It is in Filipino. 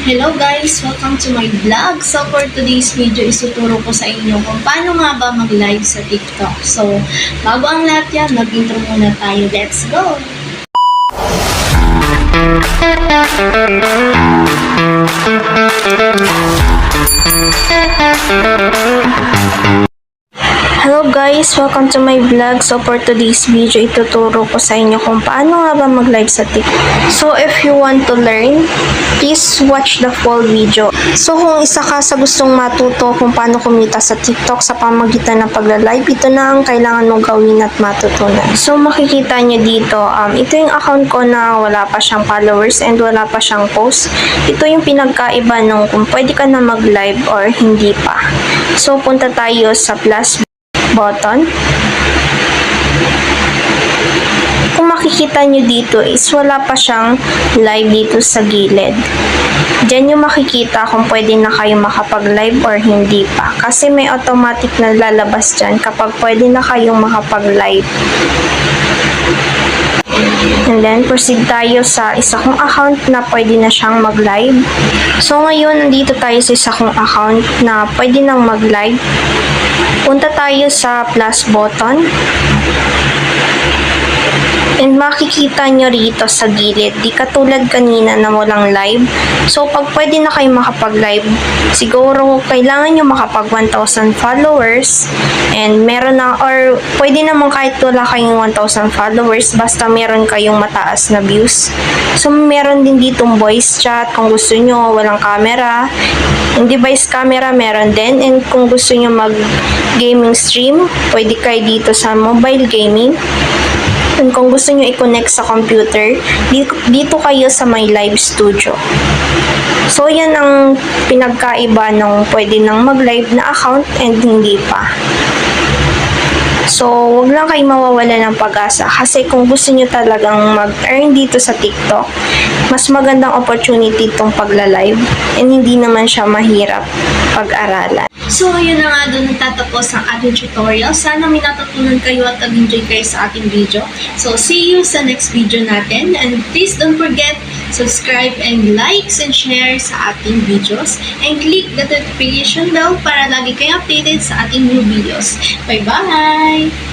Hello guys! Welcome to my vlog. So for today's video, isuturo ko sa inyo kung paano nga ba mag-live sa TikTok. So, bago ang lahat yan, mag-intro muna tayo. Let's go! Hello guys! Welcome to my vlog. So for today's video, ituturo ko sa inyo kung paano nga ba mag-live sa TikTok. So if you want to learn, please watch the full video. So kung isa ka sa gustong matuto kung paano kumita sa TikTok sa pamagitan ng pagla-live, ito na ang kailangan mong gawin at matutunan. So makikita nyo dito, ito yung account ko na wala pa siyang followers and wala pa siyang post. Ito yung pinagkaiba nung kung pwede ka na mag-live or hindi pa. So punta tayo sa plus button. Kung makikita nyo dito is wala pa siyang live dito sa gilid. Diyan yung makikita kung pwede na kayo makapag-live or hindi pa. Kasi may automatic na lalabas dyan kapag pwede na kayong makapag-live. And then, proceed tayo sa isa kong account na pwede na siyang mag-live. So, ngayon, nandito tayo sa isa kong account na pwede nang mag-live. Punta tayo sa plus button. And makikita nyo rito sa gilid, di katulad kanina na walang live. So, pag pwede na kayo makapag-live, siguro kailangan nyo makapag 1,000 followers. And meron na, or pwede naman kahit wala kayong 1,000 followers, basta meron kayong mataas na views. So, meron din ditong voice chat kung gusto nyo, walang camera. Yung device camera, meron din. And kung gusto nyo mag-gaming stream, pwede kayo dito sa mobile gaming. And kung gusto nyo i-connect sa computer, dito kayo sa my live studio. So, yan ang pinagkaiba ng pwede nang mag-live na account and hindi pa. So, wag lang kayo mawawala ng pag-asa kasi kung gusto nyo talagang mag-earn dito sa TikTok, mas magandang opportunity itong pagla-live and hindi naman siya mahirap pag-aralan. So, yun na nga doon nagtatapos ang ating tutorial. Sana may natutunan kayo at nag-enjoy kayo sa ating video. So, see you sa next video natin. And please don't forget, subscribe and likes and share sa ating videos. And click the notification bell para lagi kayong updated sa ating new videos. Bye-bye!